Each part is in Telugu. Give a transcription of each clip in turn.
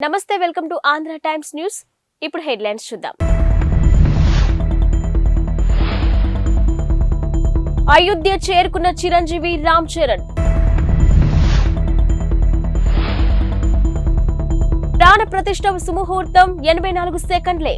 నమస్తే, welcome to Andhra times news. ఇప్పుడు హెడ్లైన్స్ చూద్దాం. అయోధ్య చేరుకున్న చిరంజీవి రామ్ చరణ్. ప్రాణ ప్రతిష్ఠ సుముహూర్తం 84 సెకండ్లే.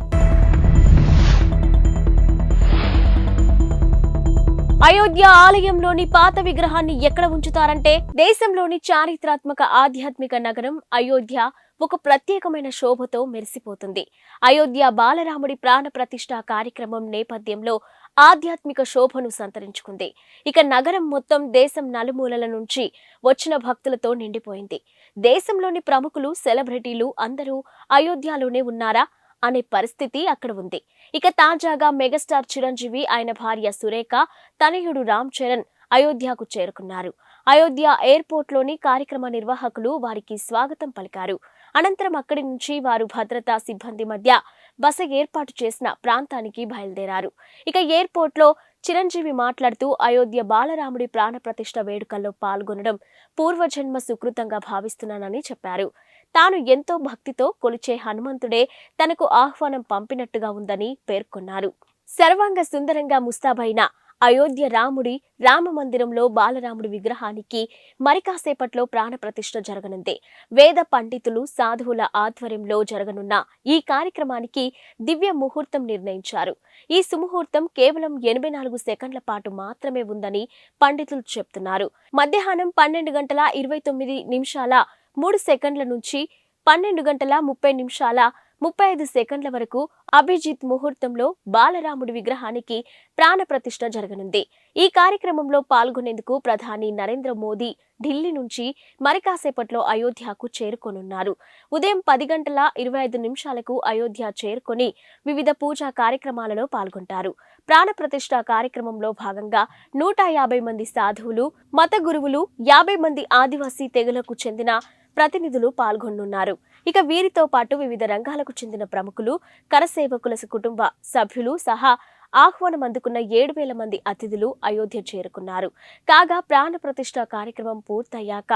అయోధ్య ఆలయంలోని పాత విగ్రహాన్ని ఎక్కడ ఉంచుతారంటే, దేశంలోని చారిత్రాత్మక ఆధ్యాత్మిక నగరం అయోధ్య ఒక ప్రత్యేకమైన శోభతో మెరిసిపోతుంది. అయోధ్య బాలరాముడి ప్రాణ ప్రతిష్ఠ కార్యక్రమం నేపథ్యంలో ఆధ్యాత్మిక శోభను సంతరించుకుంది. ఇక నగరం మొత్తం దేశం నలుమూలల నుంచి వచ్చిన భక్తులతో నిండిపోయింది. దేశంలోని ప్రముఖులు, సెలబ్రిటీలు అందరూ అయోధ్యలోనే ఉన్నారా అనే పరిస్థితి అక్కడ ఉంది. ఇక తాజాగా మెగాస్టార్ చిరంజీవి, ఆయన భార్య సురేఖ, తనయుడు రామ్ చరణ్ అయోధ్యకు చేరుకున్నారు. అయోధ్య ఎయిర్పోర్ట్ లోని కార్యక్రమ నిర్వాహకులు వారికి స్వాగతం పలికారు. అనంతరం అక్కడి నుంచి వారు భద్రతా సిబ్బంది మధ్య బస ఏర్పాటు చేసిన ప్రాంతానికి బయలుదేరారు. ఇక ఎయిర్పోర్ట్ లో చిరంజీవి మాట్లాడుతూ, అయోధ్య బాలరాముడి ప్రాణ ప్రతిష్ఠ వేడుకల్లో పాల్గొనడం పూర్వజన్మ సుకృతంగా భావిస్తున్నానని చెప్పారు. తాను ఎంతో భక్తితో కొలిచే హనుమంతుడే తనకు ఆహ్వానం పంపినట్టుగా ఉందని పేర్కొన్నారు. సర్వాంగ సుందరంగా ముస్తాబైన అయోధ్య రాముడి రామ మందిరంలో బాలరాముడి విగ్రహానికి మరి కాసేపట్లో ప్రాణ ప్రతిష్ఠ జరగనుంది. వేద పండితులు, సాధువుల ఆధ్వర్యంలో జరగనున్న ఈ కార్యక్రమానికి దివ్య ముహూర్తం నిర్ణయించారు. ఈ సుముహూర్తం కేవలం 84 సెకండ్ల పాటు మాత్రమే ఉందని పండితులు చెప్తున్నారు. మధ్యాహ్నం 12 గంటల 29 నిమిషాల 3 సెకండ్ల నుంచి 12 గంటల 30 నిమిషాల 35 సెకండ్ల వరకు అభిజిత్ ముహూర్తంలో బాలరాముడి విగ్రహానికి ప్రాణ ప్రతిష్ఠ జరగనుంది. ఈ కార్యక్రమంలో పాల్గొనేందుకు ప్రధాని నరేంద్ర మోదీ ఢిల్లీ నుంచి మరి కాసేపట్లో అయోధ్యకు చేరుకోనున్నారు. ఉదయం 10 గంటల 25 నిమిషాలకు అయోధ్య చేరుకొని వివిధ పూజా కార్యక్రమాలలో పాల్గొంటారు. ప్రాణ ప్రతిష్ఠ కార్యక్రమంలో భాగంగా 150 మంది సాధువులు, మత గురువులు, 50 మంది ఆదివాసీ తెగలకు చెందిన ప్రతినిధులు పాల్గొనున్నారు. ఇక వీరితో పాటు వివిధ రంగాలకు చెందిన ప్రముఖులు, కరసేవకుల కుటుంబ సభ్యులు సహా ఆహ్వానం అందుకున్న 7,000 మంది అతిథులు అయోధ్య చేరుకున్నారు. కాగా ప్రాణ ప్రతిష్ఠ కార్యక్రమం పూర్తయ్యాక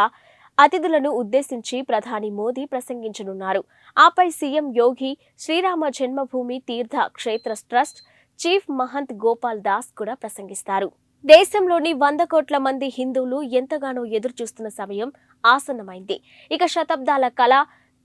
అతిథులను ఉద్దేశించి ప్రధాని మోదీ ప్రసంగించనున్నారు. ఆపై సీఎం యోగి, శ్రీరామ జన్మభూమి తీర్థ క్షేత్ర ట్రస్ట్ చీఫ్ మహంత్ గోపాల్ దాస్ కూడా ప్రసంగిస్తారు. దేశంలోని 100 కోట్ల మంది హిందువులు ఎంతగానో ఎదురు చూస్తున్న సమయం ఆసన్నమైంది. ఇక శతాబ్దాల కళ,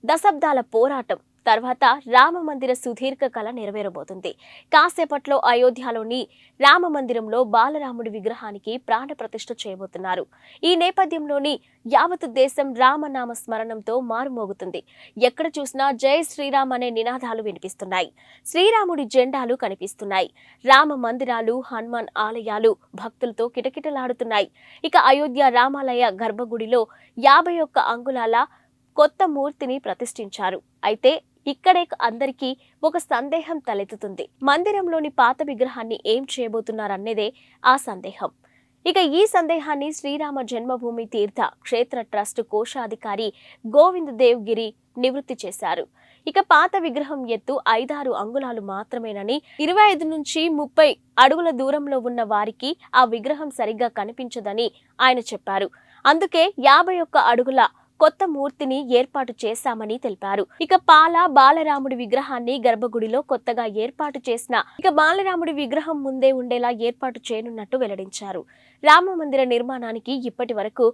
దశాబ్దాల పోరాటం తర్వాత రామ మందిర సుదీర్ఘ కళ నెరవేరబోతుంది. కాసేపట్లో అయోధ్యలోని రామ మందిరంలో బాలరాముడి విగ్రహానికి ప్రాణ ప్రతిష్ఠ చేయబోతున్నారు. ఈ నేపథ్యంలోని యావత్ దేశం రామనామ స్మరణంతో మారుమోగుతుంది. ఎక్కడ చూసినా జై శ్రీరామ్ అనే నినాదాలు వినిపిస్తున్నాయి. శ్రీరాముడి జెండాలు కనిపిస్తున్నాయి. రామ మందిరాలు, హనుమాన్ ఆలయాలు భక్తులతో కిటకిటలాడుతున్నాయి. ఇక అయోధ్య రామాలయ గర్భగుడిలో 51 అంగుళాల కొత్త మూర్తిని ప్రతిష్ఠించారు. అయితే ఇక్కడే అందరికీ ఒక సందేహం తలెత్తుతుంది. మందిరంలోని పాత విగ్రహాన్ని ఏం చేయబోతున్నారనేదే ఆ సందేహం. ఇక ఈ సందేహాన్ని శ్రీరామ జన్మభూమి తీర్థ క్షేత్ర ట్రస్ట్ కోశాధికారి గోవింద్ దేవ్ గిరి నివృత్తి చేశారు. ఇక పాత విగ్రహం ఎత్తు 5-6 అంగుళాలు మాత్రమేనని, 25 నుంచి 30 అడుగుల దూరంలో ఉన్న వారికి ఆ విగ్రహం సరిగ్గా కనిపించదని ఆయన చెప్పారు. అందుకే 51 అడుగుల కొత్త మూర్తిని ఏర్పాటు చేశామని తెలిపారు. ఇక బాలరాముడి విగ్రహాన్ని గర్భగుడిలో కొత్తగా ఏర్పాటు చేసిన బాలరాముడి విగ్రహం ముందే ఉండేలా ఏర్పాటు చేయనున్నట్టు వెల్లడించారు. రామ మందిర నిర్మాణానికి ఇప్పటి వరకు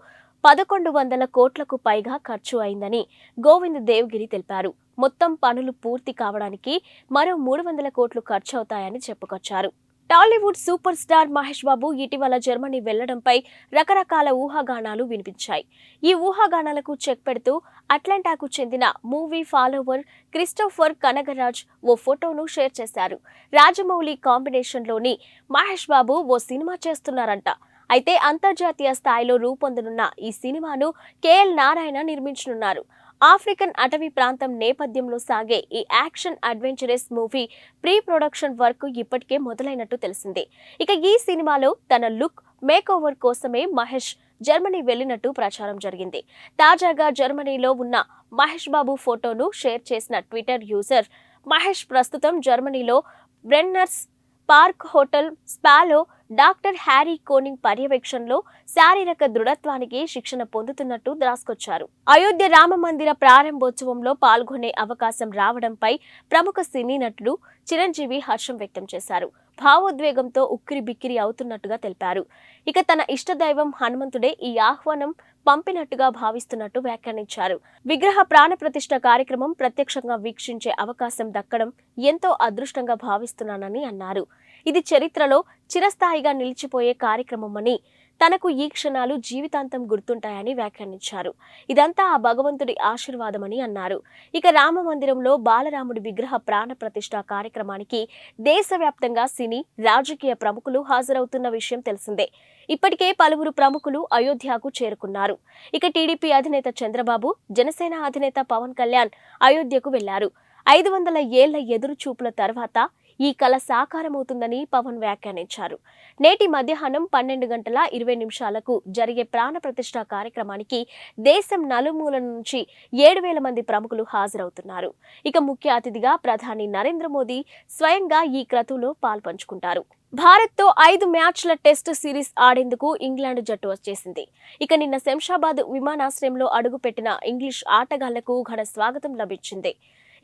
1100 కోట్లకు పైగా ఖర్చు అయిందని గోవింద్ దేవ్గిరి తెలిపారు. మొత్తం పనులు పూర్తి కావడానికి మరో 300 కోట్లు ఖర్చు అవుతాయని చెప్పుకొచ్చారు. టాలీవుడ్ సూపర్ స్టార్ మహేష్ బాబు ఇటీవల జర్మనీ వెళ్లడంపై రకరకాల ఊహాగానాలు వినిపించాయి. ఈ ఊహాగానాలకు చెక్ పెడుతూ అట్లాంటాకు చెందిన మూవీ ఫాలోవర్ క్రిస్టోఫర్ కనగరాజ్ ఓ ఫోటోను షేర్ చేశారు. రాజమౌళి కాంబినేషన్లోని మహేష్ బాబు ఓ సినిమా చేస్తున్నారంట. అయితే అంతర్జాతీయ స్థాయిలో రూపొందనున్న ఈ సినిమాను కేఎల్ నారాయణ నిర్మించనున్నారు. ఆఫ్రికన్ అటవీ ప్రాంతం నేపథ్యంలో సాగే ఈ action adventurous movie pre production work ఇప్పటికే మొదలైనట్టు తెలిసింది. ఇక ఈ సినిమాలో తన లుక్ మేక్ ఓవర్ కోసమే మహేష్ జర్మనీ వెళ్లినట్టు ప్రచారం జరిగింది. తాజాగా జర్మనీలో ఉన్న మహేష్ బాబు ఫోటోను షేర్ చేసిన ట్విట్టర్ యూజర్, మహేష్ ప్రస్తుతం జర్మనీలో బ్రెన్నర్స్ పార్క్ హోటల్ స్పాలో డాక్టర్ హ్యారీ కోనింగ్ పర్యవేక్షణలో శారీరక దృఢత్వానికి శిక్షణ పొందుతున్నట్టు రాసుకొచ్చారు. అయోధ్య రామ మందిర ప్రారంభోత్సవంలో పాల్గొనే అవకాశం రావడంపై ప్రముఖ సినీ నటుడు చిరంజీవి హర్షం వ్యక్తం చేశారు. భావోద్వేగంతో ఉక్కిరి బిక్కిరి అవుతున్నట్టుగా తెలిపారు. ఇక తన ఇష్టదైవం హనుమంతుడే ఈ ఆహ్వానం పంపినట్టుగా భావిస్తున్నట్టు వ్యాఖ్యానించారు. విగ్రహ ప్రాణప్రతిష్ఠ కార్యక్రమం ప్రత్యక్షంగా వీక్షించే అవకాశం దక్కడం ఎంతో అదృష్టంగా భావిస్తున్నానని అన్నారు. ఇది చరిత్రలో చిరస్థాయిగా నిలిచిపోయే కార్యక్రమమని, తనకు ఈ క్షణాలు జీవితాంతం గుర్తుంటాయని వ్యాఖ్యానించారు. ఇదంతా ఆ భగవంతుడి ఆశీర్వాదమని అన్నారు. ఇక రామ మందిరంలో బాలరాముడి విగ్రహ ప్రాణ ప్రతిష్ఠ కార్యక్రమానికి దేశవ్యాప్తంగా సినీ, రాజకీయ ప్రముఖులు హాజరవుతున్న విషయం తెలిసిందే. ఇప్పటికే పలువురు ప్రముఖులు అయోధ్యకు చేరుకున్నారు. ఇక టీడీపీ అధినేత చంద్రబాబు, జనసేన అధినేత పవన్ కళ్యాణ్ అయోధ్యకు వెళ్లారు. 500 ఏళ్ల ఎదురు చూపుల తర్వాత ఈ కల సాకారమవుతుందని పవన్ వ్యాఖ్యానించారు. నేటి మధ్యాహ్నం 12:20 జరిగే ప్రాణ ప్రతిష్ఠ కార్యక్రమానికి దేశం నలుమూలల నుంచి 7,000 మంది ప్రముఖులు హాజరవుతున్నారు. ఇక ముఖ్య అతిథిగా ప్రధాని నరేంద్ర మోదీ స్వయంగా ఈ క్రతువులో పాల్పంచుకుంటారు. భారత్తో 5 మ్యాచ్ల టెస్టు సిరీస్ ఆడేందుకు ఇంగ్లాండ్ జట్టు వచ్చేసింది. ఇక నిన్న శంషాబాద్ విమానాశ్రయంలో అడుగుపెట్టిన ఇంగ్లీష్ ఆటగాళ్లకు ఘన స్వాగతం లభించింది.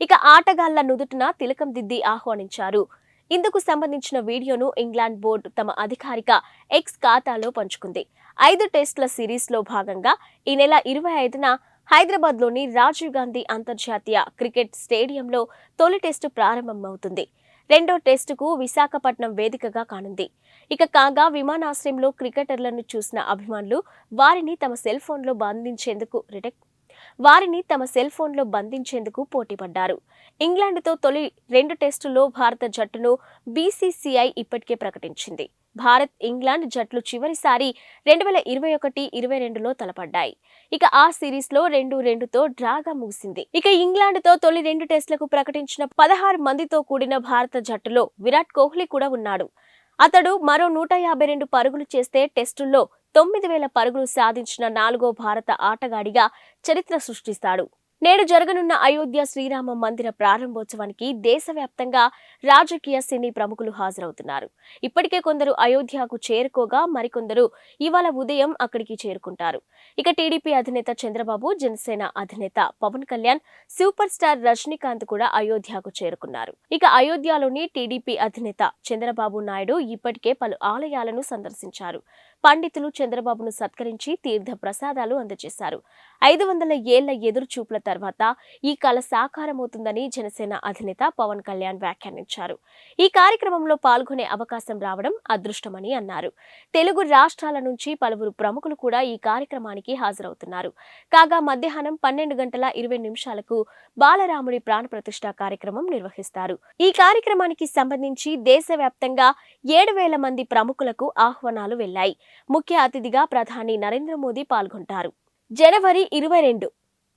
ఇక ఆటగాళ్ల నుదుటిన తిలకం దిద్ది ఆహ్వానించారు. ఇందుకు సంబంధించిన వీడియోను ఇంగ్లాండ్ బోర్డు తమ అధికారిక ఎక్స్ ఖాతాలో పంచుకుంది. 5 టెస్టుల సిరీస్లో భాగంగా ఈ నెల 25న హైదరాబాద్లోని రాజీవ్ గాంధీ అంతర్జాతీయ క్రికెట్ స్టేడియంలో తొలి టెస్టు ప్రారంభమవుతుంది. రెండో టెస్టుకు విశాఖపట్నం వేదికగా కానుంది. ఇక కాగా విమానాశ్రయంలో క్రికెటర్లను చూసిన అభిమానులు వారిని తమ సెల్ ఫోన్లో బంధించేందుకు పోటీపడ్డారు. ఇంగ్లాండ్తో తొలి 2 టెస్టుల్లో భారత జట్టును బీసీసీఐ ఇప్పటికే ప్రకటించింది. భారత్, ఇంగ్లాండ్ జట్లు చివరిసారి 2021-22లో తలపడ్డాయి. ఇక ఆ సిరీస్లో 2-2తో డ్రాగా ముగిసింది. ఇక ఇంగ్లాండ్తో తొలి 2 టెస్టులకు ప్రకటించిన 16 మందితో కూడిన భారత జట్టులో విరాట్ కోహ్లీ కూడా ఉన్నాడు. అతడు మరో 152 పరుగులు చేస్తే టెస్టుల్లో 9,000 పరుగులు సాధించిన 4వ భారత ఆటగాడిగా చరిత్ర సృష్టిస్తాడు. నేడు జరగనున్న అయోధ్య శ్రీరామ మందిర ప్రారంభోత్సవానికి దేశవ్యాప్తంగా రాజకీయ, సినీ ప్రముఖులు హాజరవుతున్నారు. ఇప్పటికే కొందరు అయోధ్యకు చేరుకోగా మరికొందరు ఇవాళ ఉదయం అక్కడికి చేరుకుంటారు. ఇక టీడీపీ అధినేత చంద్రబాబు, జనసేన అధినేత పవన్ కళ్యాణ్, సూపర్ స్టార్ రజనీకాంత్ కూడా అయోధ్యకు చేరుకున్నారు. ఇక అయోధ్యలోని టీడీపీ అధినేత చంద్రబాబు నాయుడు ఇప్పటికే పలు ఆలయాలను సందర్శించారు. పండితులు చంద్రబాబును సత్కరించి తీర్థ ప్రసాదాలు అందజేశారు. 500 ఏళ్ల ఎదురు చూపుల తర్వాత ఈ కల సాకారమవుతుందని జనసేన అధినేత పవన్ కళ్యాణ్ వ్యాఖ్యానించారు. ఈ కార్యక్రమంలో పాల్గొనే అవకాశం రావడం అదృష్టమని అన్నారు. తెలుగు రాష్ట్రాల నుంచి పలువురు ప్రముఖులు కూడా ఈ కార్యక్రమానికి హాజరవుతున్నారు. కాగా మధ్యాహ్నం 12:20 బాలరాముడి ప్రాణ ప్రతిష్ఠ కార్యక్రమం నిర్వహిస్తారు. ఈ కార్యక్రమానికి సంబంధించి దేశవ్యాప్తంగా 7,000 మంది ప్రముఖులకు ఆహ్వానాలు వెళ్లాయి. ముఖ్య అతిథిగా ప్రధాని నరేంద్ర మోదీ పాల్గొంటారు. జనవరి 22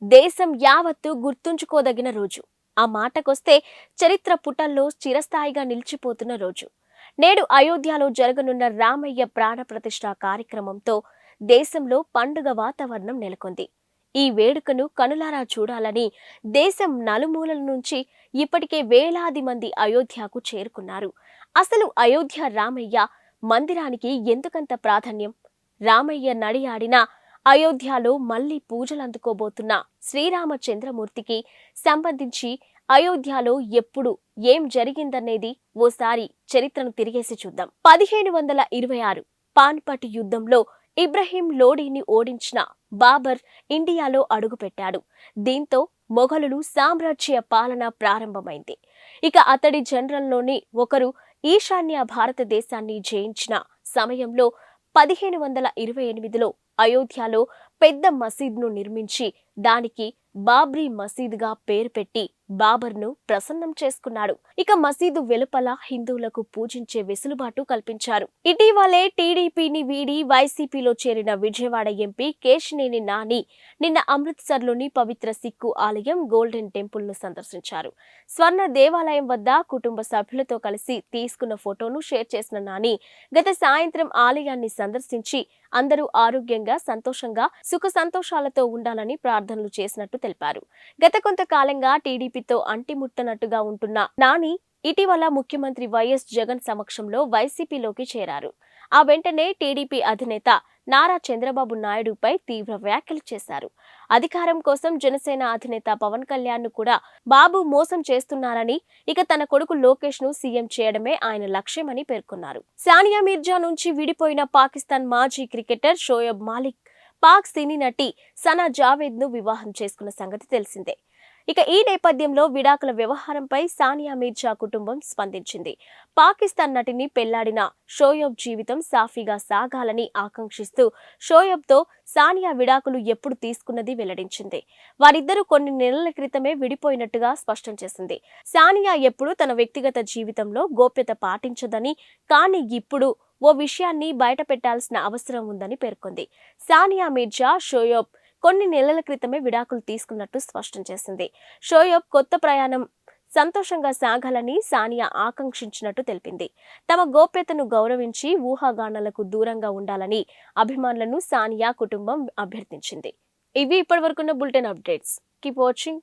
దేశం యావత్తు గుర్తుంచుకోదగిన రోజు. ఆ మాటకొస్తే చరిత్ర పుటల్లో చిరస్థాయిగా నిలిచిపోతున్న రోజు. నేడు అయోధ్యలో జరగనున్న రామయ్య ప్రాణ ప్రతిష్ఠ కార్యక్రమంతో దేశంలో పండుగ వాతావరణం నెలకొంది. ఈ వేడుకను కనులారా చూడాలని దేశం నలుమూలల నుంచి ఇప్పటికే వేలాది మంది అయోధ్యకు చేరుకున్నారు. అసలు అయోధ్య రామయ్య మందిరానికి ఎందుకంత ప్రాధాన్యం? రామయ్య నడియాడిన అయోధ్యలో మళ్లీ పూజలందుకోబోతున్న శ్రీరామచంద్రమూర్తికి సంబంధించి అయోధ్యలో ఎప్పుడు ఏం జరిగిందనేది ఓసారి చరిత్రను తిరిగేసి చూద్దాం. 1526 పానిపట్ యుద్ధంలో ఇబ్రహీం లోడీని ఓడించిన బాబర్ ఇండియాలో అడుగుపెట్టాడు. దీంతో మొఘలులు సామ్రాజ్య పాలన ప్రారంభమైంది. ఇక అతడి జనరల్లోని ఒకరు ఈశాన్య భారతదేశాన్ని జయించిన సమయంలో 1528లో అయోధ్యలో పెద్ద మసీద్ను నిర్మించి దానికి బాబ్రీ మసీదుగా పేరు పెట్టి బాబర్ను ప్రసన్నం చేసుకున్నాడు. ఇక మసీదు వెలుపల హిందువులకు పూజించే వెసులుబాటు కల్పించారు. ఇటీవలే టీడీపీని వీడి వైసీపీలో చేరిన విజయవాడ ఎంపీ కేశినేని నాని నిన్న అమృత్సర్లోని పవిత్ర సిక్కు ఆలయం గోల్డెన్ టెంపుల్ ను సందర్శించారు. స్వర్ణ దేవాలయం వద్ద కుటుంబ సభ్యులతో కలిసి తీసుకున్న ఫోటోను షేర్ చేసిన నాని గత సాయంత్రం ఆలయాన్ని సందర్శించి అందరూ ఆరోగ్యంగా, సంతోషంగా, సుఖ సంతోషాలతో ఉండాలని ప్రార్థనలు చేసినట్టు తెలిపారు. గత కొంతకాలంగా టీడీపీతో అంటిముట్టనట్టుగా ఉంటున్న నాని ఇటీవల ముఖ్యమంత్రి వైఎస్ జగన్ సమక్షంలో వైసీపీలోకి చేరారు. ఆ వెంటనే టీడీపీ అధినేత నారా చంద్రబాబు నాయుడుపై తీవ్ర వ్యాఖ్యలు చేశారు. అధికారం కోసం జనసేన అధినేత పవన్ కళ్యాణ్ ను కూడా బాబు మోసం చేస్తున్నారని, ఇక తన కొడుకు లోకేష్ ను సీఎం చేయడమే ఆయన లక్ష్యమని పేర్కొన్నారు. సానియా మీర్జా నుంచి విడిపోయిన పాకిస్తాన్ మాజీ క్రికెటర్ షోయబ్ మాలిక్ పాక్ సినీ నటి సనా జావేద్ ను వివాహం చేసుకున్న సంగతి తెలిసిందే. ఇక ఈ నేపథ్యంలో విడాకుల వ్యవహారంపై సానియా మీర్జా కుటుంబం స్పందించింది. పాకిస్తాన్ నటిని పెళ్లాడిన షోయబ్ జీవితం సాఫీగా సాగాలని ఆకాంక్షిస్తూ షోయబ్తో సానియా విడాకులు ఎప్పుడు తీసుకున్నది వెల్లడించింది. వారిద్దరూ కొన్ని నెలల క్రితమే విడిపోయినట్టుగా స్పష్టం చేసింది. సానియా ఎప్పుడూ తన వ్యక్తిగత జీవితంలో గోప్యత పాటించదని, కానీ ఇప్పుడు ఓ విషయాన్ని బయట పెట్టాల్సిన అవసరం ఉందని పేర్కొంది. సానియా మీర్జా షోయబ్ కొన్ని నెలల క్రితమే విడాకులు తీసుకున్నట్టు స్పష్టం చేసింది. షోయబ్ కొత్త ప్రయాణం సంతోషంగా సాగాలని సానియా ఆకాంక్షించినట్టు తెలిపింది. తమ గోప్యతను గౌరవించి ఊహాగానాలకు దూరంగా ఉండాలని అభిమానులను సానియా కుటుంబం అభ్యర్థించింది. ఇవి ఇప్పటివరకున్న బులెటిన్ అప్డేట్స్. Keep watching.